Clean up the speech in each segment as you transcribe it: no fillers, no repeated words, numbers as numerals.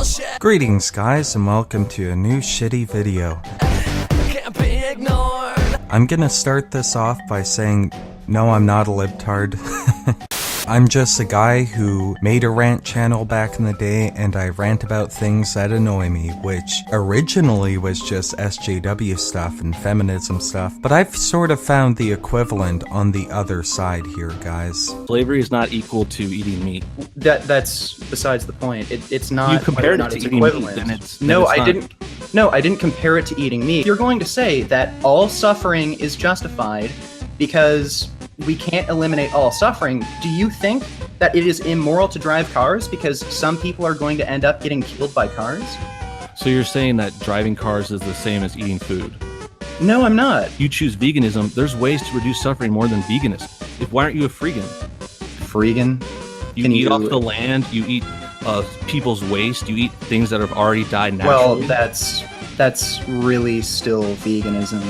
bullshit. Greetings guys and welcome to a new shitty video. Can't be ignored. I'm gonna start this off by saying, no, I'm not a libtard. I'm just a guy who made a rant channel back in the day, and I rant about things that annoy me, which originally was just SJW stuff and feminism stuff, but I've sort of found the equivalent on the other side here, guys. Slavery is not equal to eating meat. That's besides the point. It's not. You compared it to eating meat, then it's I not. didn't. No, I didn't compare it to eating meat. If you're going to say that all suffering is justified because we can't eliminate all suffering, do you think that it is immoral to drive cars because some people are going to end up getting killed by cars? So you're saying that driving cars is the same as eating food? No, I'm not. You choose veganism. There's ways to reduce suffering more than veganism. Why aren't you a freegan? Freegan? You eat off the land. You eat people's waste. You eat things that have already died naturally. Well, that's really still veganism.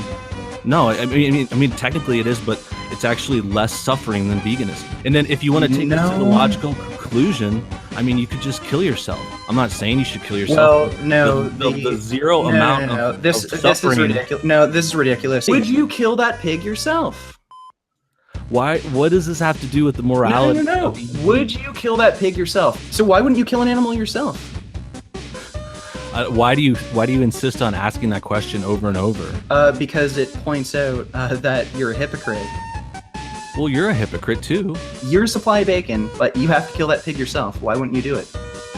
No, I mean, technically it is, but it's actually less suffering than veganism. And then if you want to take this to the logical conclusion, I mean, you could just kill yourself. I'm not saying you should kill yourself. Well, no, the zero amount of suffering. Is ridiculous. No, this is ridiculous. Would you kill that pig yourself? Why? What does this have to do with the morality? No. Would you kill that pig yourself? So why wouldn't you kill an animal yourself? Why do you insist on asking that question over and over? Because it points out that you're a hypocrite. Well, you're a hypocrite too. You supply bacon, but you have to kill that pig yourself. Why wouldn't you do it?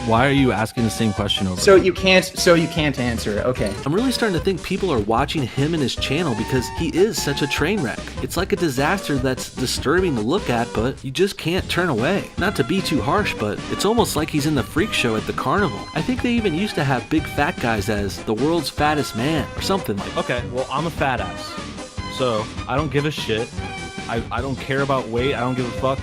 Why are you asking the same question over? So you can't answer. Okay. I'm really starting to think people are watching him and his channel because he is such a train wreck. It's like a disaster that's disturbing to look at, but you just can't turn away. Not to be too harsh, but it's almost like he's in the freak show at the carnival. I think they even used to have big fat guys as the world's fattest man or something like that. Okay, well, I'm a fat ass. So I don't give a shit. I don't care about weight. I don't give a fuck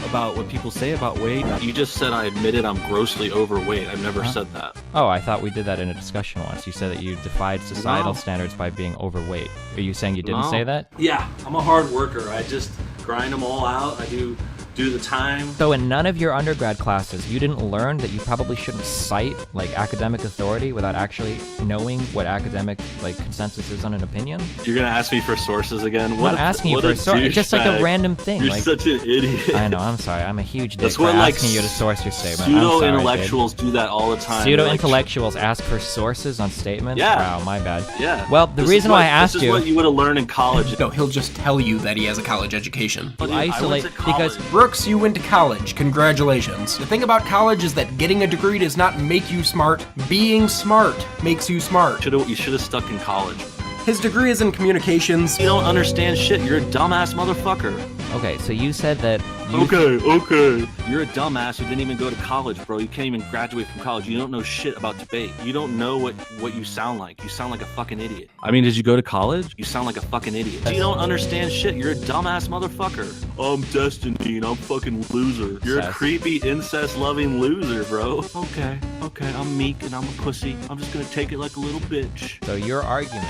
about what people say about weight. You just said I admitted I'm grossly overweight. I've never said that. Oh, I thought we did that in a discussion once. You said that you defied societal standards by being overweight. Are you saying you didn't say that? Yeah, I'm a hard worker. I just grind them all out. I do the time. So in none of your undergrad classes, you didn't learn that you probably shouldn't cite like academic authority without actually knowing what academic like consensus is on an opinion? You're gonna ask me for sources again? I'm not asking you for a source. It's just like a random thing. You're like, such an idiot. I know. I'm sorry. I'm a huge dick That's for what asking you to source your statement. Pseudo-intellectuals do that all the time. Pseudo-intellectuals ask for sources on statements? Yeah. Wow, my bad. Yeah. Well, the reason why I asked you... This is what you would have learned in college. No, he'll just tell you that he has a college education. You isolate because... Brooks, you went to college. Congratulations. The thing about college is that getting a degree does not make you smart. Being smart makes you smart. You should have stuck in college. His degree is in communications. You don't understand shit. You're a dumbass motherfucker. Okay, so you said that... Okay. You're a dumbass who didn't even go to college, bro. You can't even graduate from college. You don't know shit about debate. You don't know what you sound like. You sound like a fucking idiot. I mean, did you go to college? You sound like a fucking idiot. You don't understand shit. You're a dumbass motherfucker. I'm Destiny and I'm fucking loser. You're a creepy, incest-loving loser, bro. Okay. I'm meek and I'm a pussy. I'm just gonna take it like a little bitch. So your argument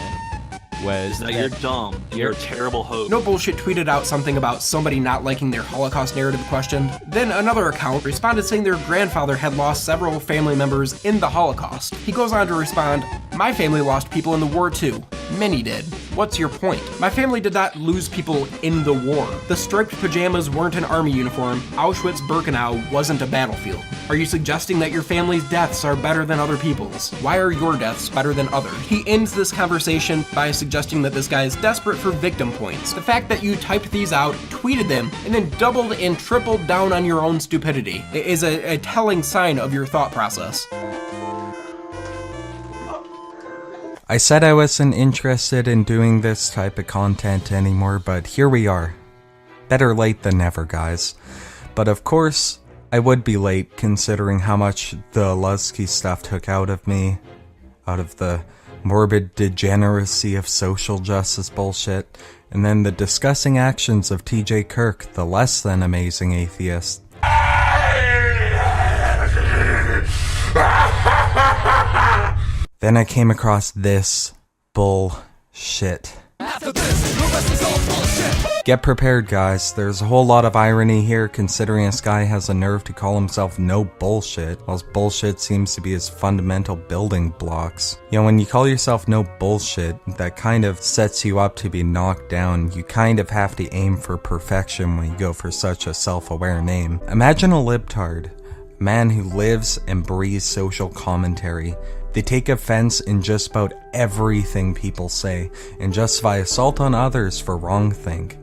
was that you're dumb. You're a terrible host. No Bullshit tweeted out something about somebody not liking their Holocaust narrative questioned. Then another account responded saying their grandfather had lost several family members in the Holocaust. He goes on to respond, "My family lost people in the war too. Many did. What's your point? My family did not lose people in the war. The striped pajamas weren't an army uniform. Auschwitz-Birkenau wasn't a battlefield. Are you suggesting that your family's deaths are better than other people's? Why are your deaths better than others?" He ends this conversation by suggesting that this guy is desperate for victim points. The fact that you typed these out, tweeted them, and then doubled and tripled down on your own stupidity is a telling sign of your thought process. I said I wasn't interested in doing this type of content anymore, but here we are. Better late than never, guys. But of course, I would be late considering how much the Lusky stuff took out of me, out of the morbid degeneracy of social justice bullshit, and then the disgusting actions of TJ Kirk, the less than amazing atheist. Then I came across this bullshit. after this, the rest is all bullshit. Get prepared, guys. There's a whole lot of irony here, considering this guy has the nerve to call himself no bullshit, whilst bullshit seems to be his fundamental building blocks. You know, when you call yourself no bullshit, that kind of sets you up to be knocked down. You kind of have to aim for perfection when you go for such a self-aware name. Imagine a libtard, a man who lives and breathes social commentary. They take offense in just about everything people say and justify assault on others for wrongthink.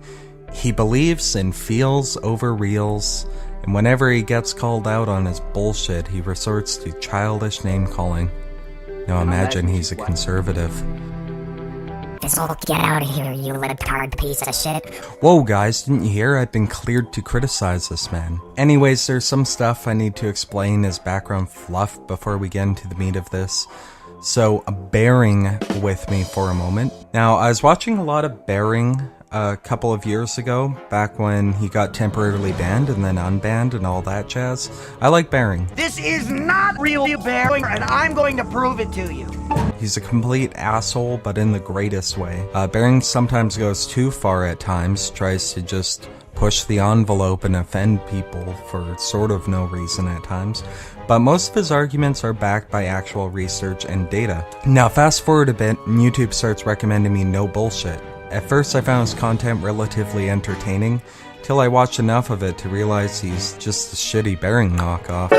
He believes and feels over reals, and whenever he gets called out on his bullshit, he resorts to childish name-calling. Now imagine he's a conservative. So get out of here, you libtard piece of shit. Whoa guys, didn't you hear? I've been cleared to criticize this man. Anyways, there's some stuff I need to explain as background fluff before we get into the meat of this. So, bearing with me for a moment. Now, I was watching a lot of Bearing a couple of years ago, back when he got temporarily banned and then unbanned and all that jazz. I like Bearing. This is not real Bearing, and I'm going to prove it to you. He's a complete asshole, but in the greatest way. Bearing sometimes goes too far at times, tries to just push the envelope and offend people for sort of no reason at times. But most of his arguments are backed by actual research and data. Now fast forward a bit, and YouTube starts recommending me no bullshit. At first I found his content relatively entertaining, till I watched enough of it to realize he's just a shitty Bearing knockoff.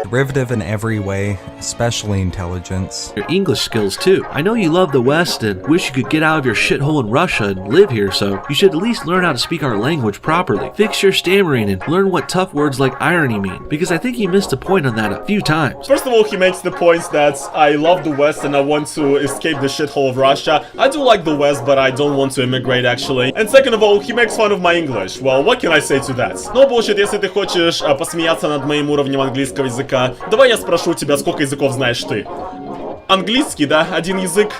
Derivative in every way, especially intelligence. Your English skills too. I know you love the West and wish you could get out of your shithole in Russia and live here, so you should at least learn how to speak our language properly. Fix your stammering and learn what tough words like irony mean, because I think you missed a point on that a few times. First of all, he makes the point that I love the West and I want to escape the shithole of Russia. I do like the West, but I don't want to immigrate actually. And second of all, he makes fun of my English. Well, what can I say to that? No bullshit, если ты хочешь посмеяться над моим уровнем английского языка, давай я спрошу тебя, сколько языков знаешь ты? Английский, да? Один язык?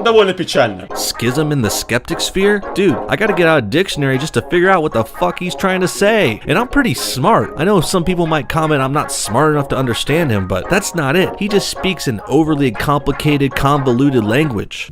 Довольно печально. Schism in the skeptic sphere? Dude, I gotta get out a dictionary just to figure out what the fuck he's trying to say. And I'm pretty smart. I know some people might comment I'm not smart enough to understand him, but that's not it. He just speaks an overly complicated, convoluted language.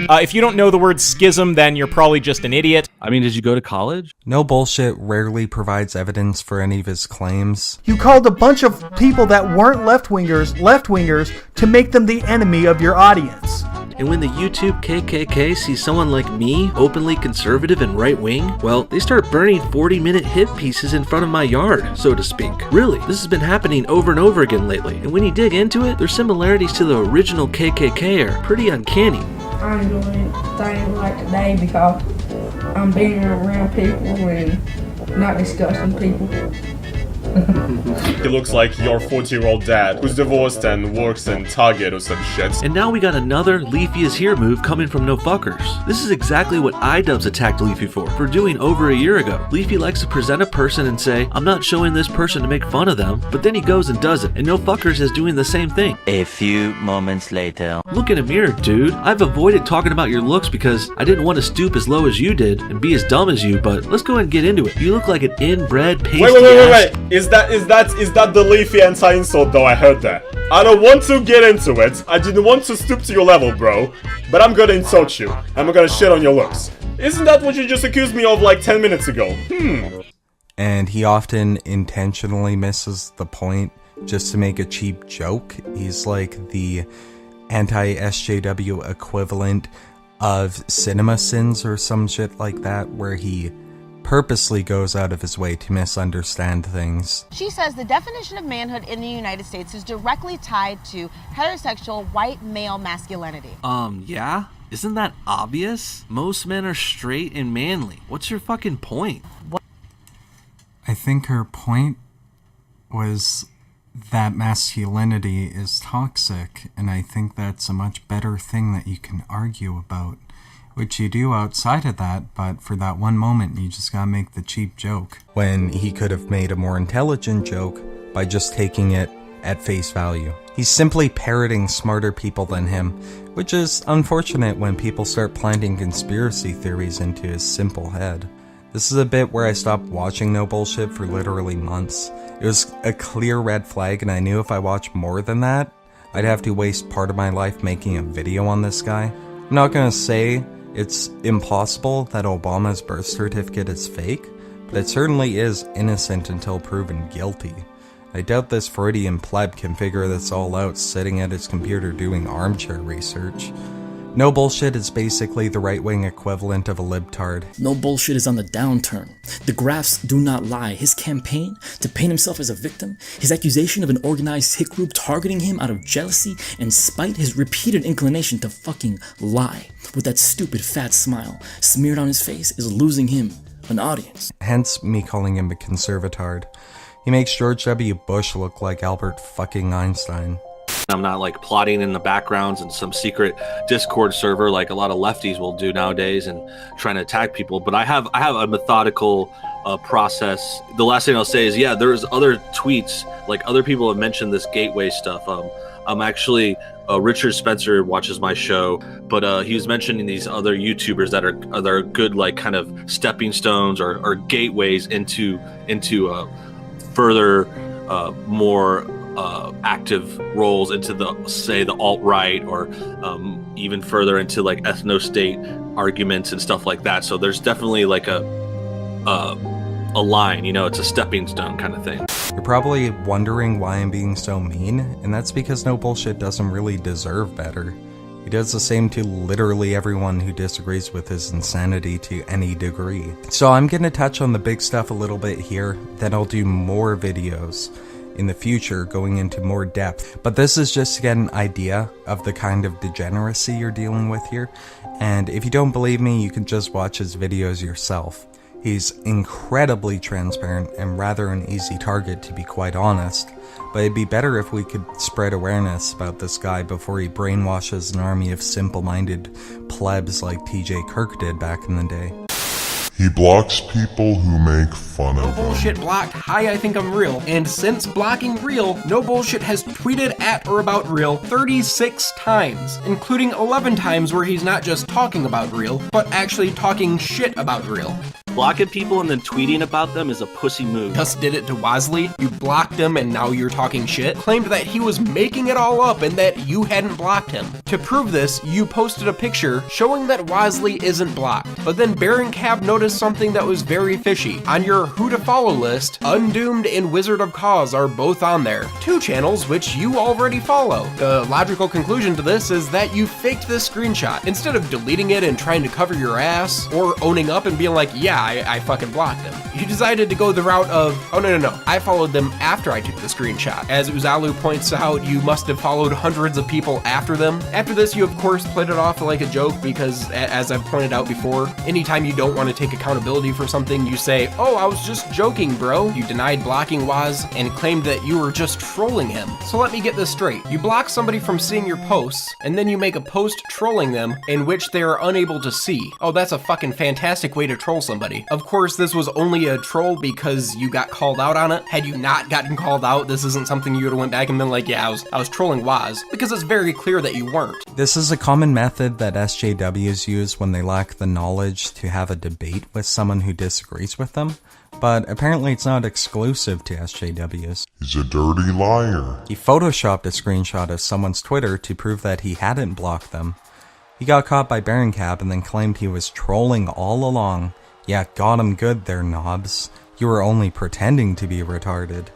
If you don't know the word schism, then you're probably just an idiot. I mean, did you go to college? No bullshit rarely provides evidence for any of his claims. You called a bunch of people that weren't left-wingers to make them the enemy of your audience. And when the YouTube KKK sees someone like me, openly conservative and right-wing, well, they start burning 40-minute hit pieces in front of my yard, so to speak. Really, this has been happening over and over again lately, and when you dig into it, their similarities to the original KKK are pretty uncanny. I'm doing things like today because I'm being around people and not discussing people. He looks like your 40-year-old dad who's divorced and works in Target or some shit. And now we got another Leafy is here move coming from No Fuckers. This is exactly what iDubbbz attacked Leafy for doing over a year ago. Leafy likes to present a person and say, I'm not showing this person to make fun of them, but then he goes and does it, and No Fuckers is doing the same thing. A few moments later. Look in a mirror, dude. I've avoided talking about your looks because I didn't want to stoop as low as you did and be as dumb as you, but let's go ahead and get into it. You look like an inbred pasty Wait. Is that the Leafy anti-insult though? I heard that. I don't want to get into it. I didn't want to stoop to your level, bro. But I'm gonna insult you. I'm gonna shit on your looks. Isn't that what you just accused me of like 10 minutes ago? And he often intentionally misses the point just to make a cheap joke. He's like the anti-SJW equivalent of CinemaSins or some shit like that, where he purposely goes out of his way to misunderstand things. She says the definition of manhood in the United States is directly tied to heterosexual white male masculinity. Yeah? Isn't that obvious? Most men are straight and manly. What's your fucking point? I think her point was that masculinity is toxic, and I think that's a much better thing that you can argue about. Which you do outside of that, but for that one moment you just gotta make the cheap joke. When he could have made a more intelligent joke by just taking it at face value. He's simply parroting smarter people than him, which is unfortunate when people start planting conspiracy theories into his simple head. This is a bit where I stopped watching No Bullshit for literally months. It was a clear red flag, and I knew if I watched more than that, I'd have to waste part of my life making a video on this guy. I'm not gonna say it's impossible that Obama's birth certificate is fake, but it certainly is innocent until proven guilty. I doubt this Freudian pleb can figure this all out sitting at his computer doing armchair research. No Bullshit is basically the right-wing equivalent of a libtard. No Bullshit is on the downturn. The graphs do not lie. His campaign to paint himself as a victim, his accusation of an organized hit group targeting him out of jealousy and spite, his repeated inclination to fucking lie with that stupid fat smile smeared on his face is losing him an audience. Hence me calling him a conservatard. He makes George W. Bush look like Albert fucking Einstein. I'm not like plotting in the backgrounds in some secret Discord server like a lot of lefties will do nowadays and trying to attack people. But I have a methodical process. The last thing I'll say is, yeah, there's other tweets, like other people have mentioned this gateway stuff. I'm actually Richard Spencer watches my show, but he was mentioning these other YouTubers that are good, like kind of stepping stones or gateways into further more active roles into the alt-right or even further into like ethno-state arguments and stuff like that. So there's definitely like a line, it's a stepping stone kind of thing. You're probably wondering why I'm being so mean, and that's because No Bullshit doesn't really deserve better. He does the same to literally everyone who disagrees with his insanity to any degree. So I'm gonna touch on the big stuff a little bit here, then I'll do more videos in the future going into more depth. But this is just to get an idea of the kind of degeneracy you're dealing with here. And if you don't believe me, you can just watch his videos yourself. He's incredibly transparent and rather an easy target, to be quite honest. But it'd be better if we could spread awareness about this guy before he brainwashes an army of simple-minded plebs like TJ Kirk did back in the day. He blocks people who make fun of him. No Bullshit blocked Hi, I Think I'm Real, and since blocking Real, No Bullshit has tweeted at or about Real 36 times, including 11 times where he's not just talking about Real, but actually talking shit about Real. Blocking people and then tweeting about them is a pussy move. Just did it to Wadsley. You blocked him and now you're talking shit. Claimed that he was making it all up and that you hadn't blocked him. To prove this, you posted a picture showing that Wadsley isn't blocked. But then Bearingcab noticed something that was very fishy. On your who to follow list, Undoomed and Wizard of Cause are both on there. Two channels which you already follow. The logical conclusion to this is that you faked this screenshot. Instead of deleting it and trying to cover your ass, or owning up and being like, yeah, I fucking blocked them. You decided to go the route of, oh no, I followed them after I took the screenshot. As Uzalu points out, you must have followed hundreds of people after them. After this, you of course played it off like a joke because, as I've pointed out before, anytime you don't want to take accountability for something, you say, oh, I was just joking, bro. You denied blocking Waz and claimed that you were just trolling him. So let me get this straight. You block somebody from seeing your posts, and then you make a post trolling them in which they are unable to see. Oh, that's a fucking fantastic way to troll somebody. Of course, this was only a troll because you got called out on it. Had you not gotten called out, this isn't something you would have went back and been like, yeah, I was trolling Waz, because it's very clear that you weren't. This is a common method that SJWs use when they lack the knowledge to have a debate with someone who disagrees with them, but apparently it's not exclusive to SJWs. He's a dirty liar. He photoshopped a screenshot of someone's Twitter to prove that he hadn't blocked them. He got caught by Bearingcab and then claimed he was trolling all along. Yeah, got him good there, knobs. You were only pretending to be retarded.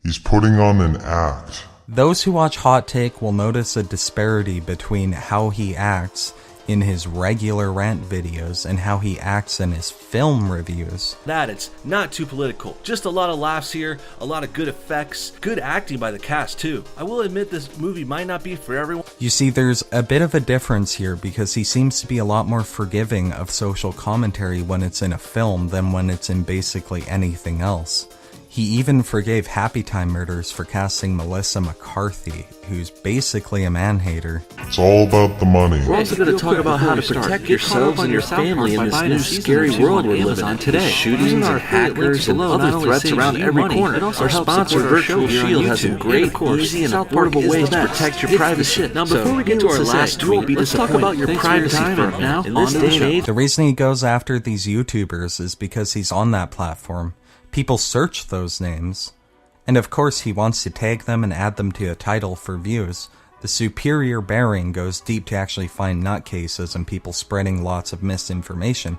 He's putting on an act. Those who watch Hot Take will notice a disparity between how he acts in his regular rant videos and how he acts in his film reviews. That it's not too political. Just a lot of laughs here, a lot of good effects, good acting by the cast too. I will admit this movie might not be for everyone. You see, there's a bit of a difference here because he seems to be a lot more forgiving of social commentary when it's in a film than when it's in basically anything else. He even forgave Happy Time Murders for casting Melissa McCarthy, who's basically a man-hater. It's all about the money. We're also going to talk about how to protect yourselves and your family in this new scary world we're living in today. Shootings and hackers and other threats around every corner. Our sponsor, Virtual Shield, has some great, easy, and affordable ways to protect your privacy. Now, before we get to our last tweet, let's talk about your privacy for now. In this day and age, the reason he goes after these YouTubers is because he's on that platform. People search those names. And of course he wants to tag them and add them to a title for views. The superior bearing goes deep to actually find nutcases and people spreading lots of misinformation,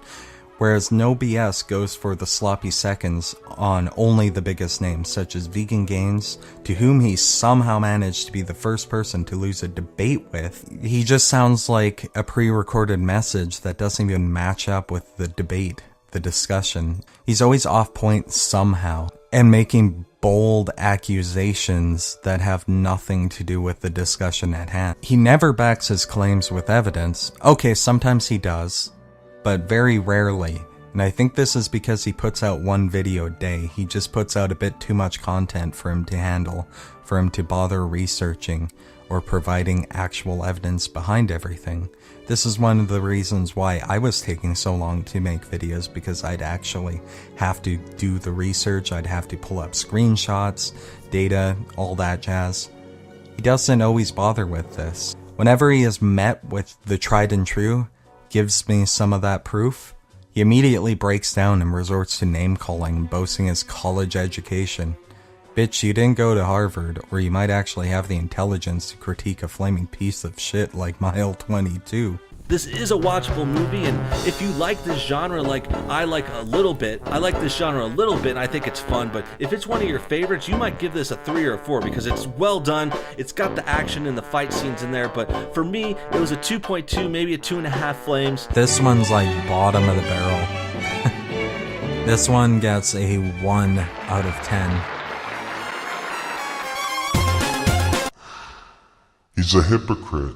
whereas No BS goes for the sloppy seconds on only the biggest names, such as Vegan Gains, to whom he somehow managed to be the first person to lose a debate with. He just sounds like a pre-recorded message that doesn't even match up with the debate, the discussion. He's always off point somehow, and making bold accusations that have nothing to do with the discussion at hand. He never backs his claims with evidence. Okay, sometimes he does, but very rarely. And I think this is because he puts out one video a day. He just puts out a bit too much content for him to handle, for him to bother researching or providing actual evidence behind everything. This is one of the reasons why I was taking so long to make videos, because I'd actually have to do the research, I'd have to pull up screenshots, data, all that jazz. He doesn't always bother with this. Whenever he is met with the tried and true, gives me some of that proof, he immediately breaks down and resorts to name calling, boasting his college education. Bitch, you didn't go to Harvard, or you might actually have the intelligence to critique a flaming piece of shit like Mile 22. this is a watchable movie, and if you like this genre like I like a little bit, I like this genre a little bit, and I think it's fun, but if it's one of your favorites, you might give this a 3 or a 4 because it's well done, it's got the action and the fight scenes in there, but for me, it was a 2.2, maybe a 2.5 flames. This one's like bottom of the barrel. This one gets a 1 out of 10. He's a hypocrite.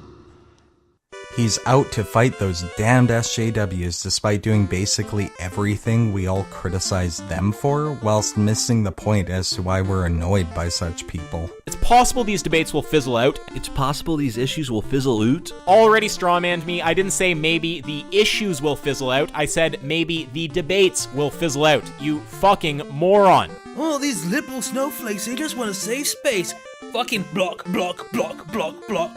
He's out to fight those damned SJWs despite doing basically everything we all criticize them for, whilst missing the point as to why we're annoyed by such people. It's possible these debates will fizzle out. It's possible these issues will fizzle out. Already strawmanned me. I didn't say maybe the issues will fizzle out. I said maybe the debates will fizzle out. You fucking moron. Oh, these liberal snowflakes, they just want to save space. Fucking block, block, block, block, block.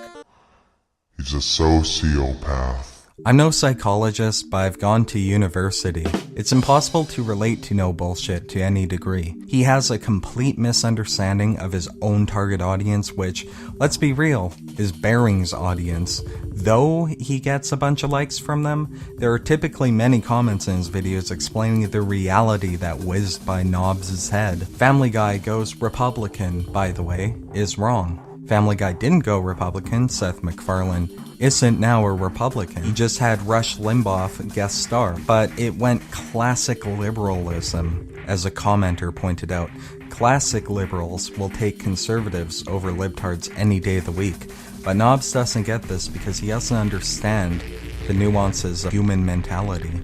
He's a sociopath. I'm no psychologist, but I've gone to university. It's impossible to relate to no bullshit to any degree. He has a complete misunderstanding of his own target audience, which, let's be real, is Bearing's audience. Though he gets a bunch of likes from them, there are typically many comments in his videos explaining the reality that whizzed by Knobs' head. Family Guy goes Republican, by the way, is wrong. Family Guy didn't go Republican. Seth MacFarlane isn't now a Republican. He just had Rush Limbaugh guest star. But it went classic liberalism, as a commenter pointed out. Classic liberals will take conservatives over libtards any day of the week. But Knobs doesn't get this because he doesn't understand the nuances of human mentality.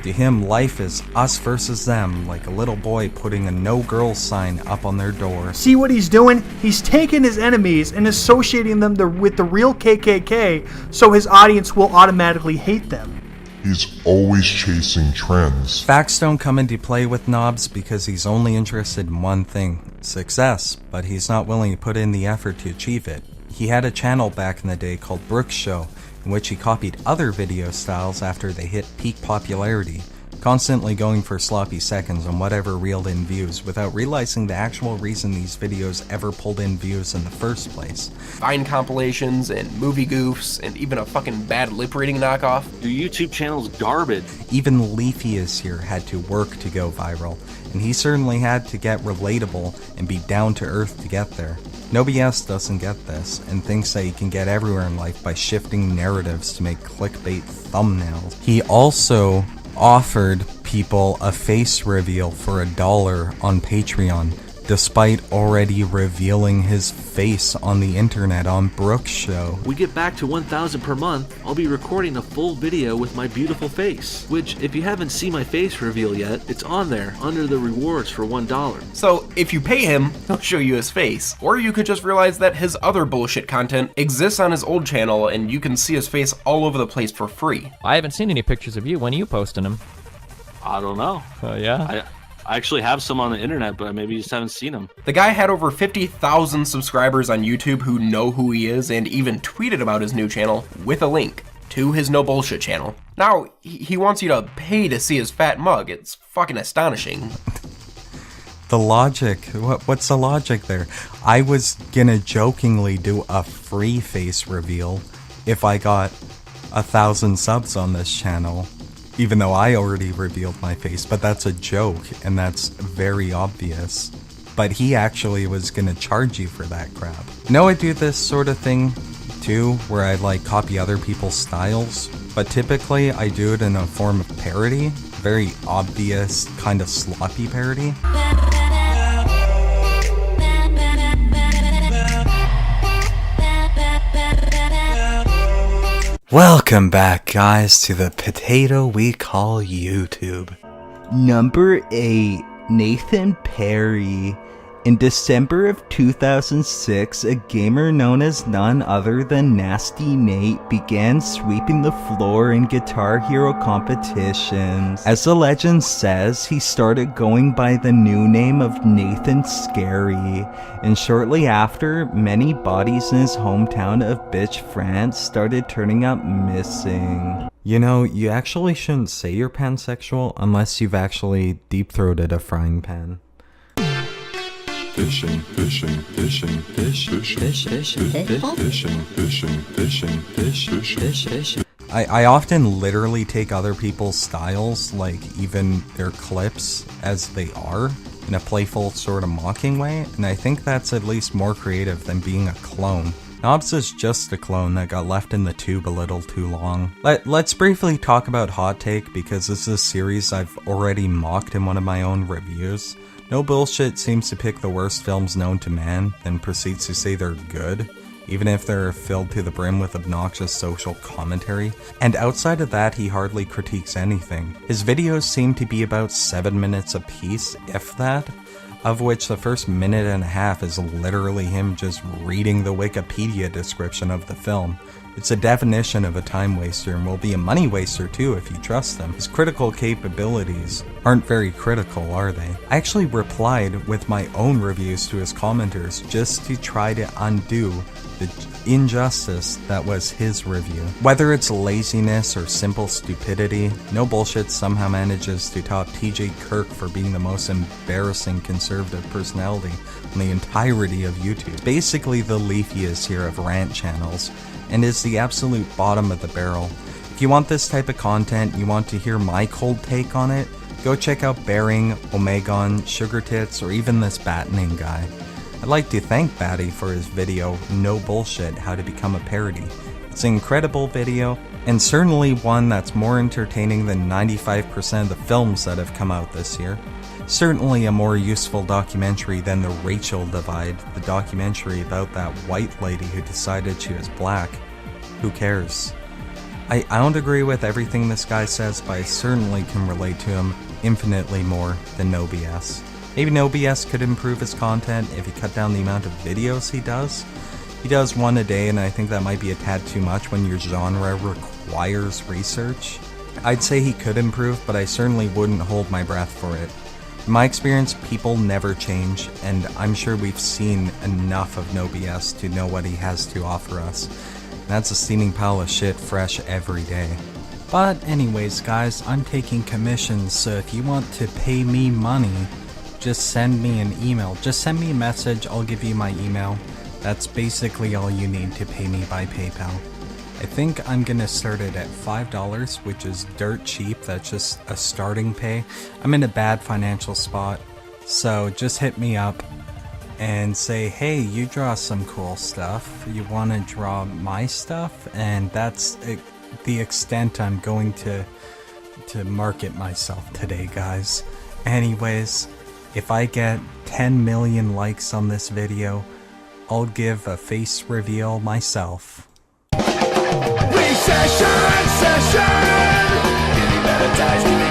To him, life is us versus them, like a little boy putting a no girls sign up on their door. See what he's doing? He's taking his enemies and associating them with the real KKK, so his audience will automatically hate them. He's always chasing trends. Facts don't come into play with Knobs because he's only interested in one thing, success, but he's not willing to put in the effort to achieve it. He had a channel back in the day called Brooks Show, in which he copied other video styles after they hit peak popularity, constantly going for sloppy seconds on whatever reeled in views without realizing the actual reason these videos ever pulled in views in the first place. Vine compilations and movie goofs and even a fucking bad lip reading knockoff. Your YouTube channel's garbage. Even Leafy's here had to work to go viral, and he certainly had to get relatable and be down to earth to get there. No BS doesn't get this, and thinks that he can get everywhere in life by shifting narratives to make clickbait thumbnails. He also offered people a face reveal for $1 on Patreon despite already revealing his face on the internet on Brooke's show. We get back to 1,000 per month, I'll be recording a full video with my beautiful face, which if you haven't seen my face reveal yet, it's on there under the rewards for $1. So if you pay him, he'll show you his face. Or you could just realize that his other bullshit content exists on his old channel and you can see his face all over the place for free. I haven't seen any pictures of you. When are you posting them? I don't know. Yeah? I actually have some on the internet, but maybe you just haven't seen them. The guy had over 50,000 subscribers on YouTube who know who he is and even tweeted about his new channel with a link to his no bullshit channel. Now, he wants you to pay to see his fat mug. It's fucking astonishing. The logic, what's the logic there? I was gonna jokingly do a free face reveal if I got 1,000 subs on this channel. Even though I already revealed my face, but that's a joke, and that's very obvious. But he actually was gonna charge you for that crap. No, I do this sort of thing too, where I like copy other people's styles, but typically I do it in a form of parody, very obvious, kind of sloppy parody. Welcome back, guys, to the potato we call YouTube. Number 8, Nathan Perry. In December of 2006, a gamer known as none other than Nasty Nate began sweeping the floor in Guitar Hero competitions. As the legend says, he started going by the new name of Nathan Scary, and shortly after, many bodies in his hometown of Bitch, France started turning up missing. You know, you actually shouldn't say you're pansexual unless you've actually deep-throated a frying pan. Fishing, fishing, fishing, fish, fishing, fishing, fishing, fishing, fishing, fish, fishing. I often literally take other people's styles, like even their clips, as they are, in a playful sort of mocking way, and I think that's at least more creative than being a clone. Knobs is just a clone that got left in the tube a little too long. Let's briefly talk about Hot Take, because this is a series I've already mocked in one of my own reviews. No Bullshit seems to pick the worst films known to man, then proceeds to say they're good, even if they're filled to the brim with obnoxious social commentary. And outside of that, he hardly critiques anything. His videos seem to be about 7 minutes apiece, if that, of which the first minute and a half is literally him just reading the Wikipedia description of the film. It's a definition of a time waster and will be a money waster too if you trust them. His critical capabilities aren't very critical, are they? I actually replied with my own reviews to his commenters just to try to undo the injustice that was his review. Whether it's laziness or simple stupidity, No Bullshit somehow manages to top TJ Kirk for being the most embarrassing conservative personality on the entirety of YouTube. Basically the leafiest here of rant channels, and is the absolute bottom of the barrel. If you want this type of content, you want to hear my cold take on it, go check out Bearing, Omegon, Sugar Tits, or even this Battening guy. I'd like to thank Batty for his video, No Bullshit, How to Become a Parody. It's an incredible video, and certainly one that's more entertaining than 95% of the films that have come out this year. Certainly a more useful documentary than The Rachel Divide, the documentary about that white lady who decided she was black. Who cares? I don't agree with everything this guy says, but I certainly can relate to him infinitely more than No BS. Maybe No BS could improve his content if he cut down the amount of videos he does. He does one a day, and I think that might be a tad too much when your genre requires research. I'd say he could improve, but I certainly wouldn't hold my breath for it. In my experience, people never change, and I'm sure we've seen enough of No BS to know what he has to offer us. And that's a steaming pile of shit fresh every day. But anyways, guys, I'm taking commissions, so if you want to pay me money, just send me an email. Just send me a message, I'll give you my email. That's basically all you need to pay me by PayPal. I think I'm gonna start it at $5, which is dirt cheap. That's just a starting pay. I'm in a bad financial spot, so just hit me up and say, hey, you draw some cool stuff. You wanna draw my stuff? And that's the extent I'm going to market myself today, guys. Anyways, if I get 10 million likes on this video, I'll give a face reveal myself. Recession, session, getting better times.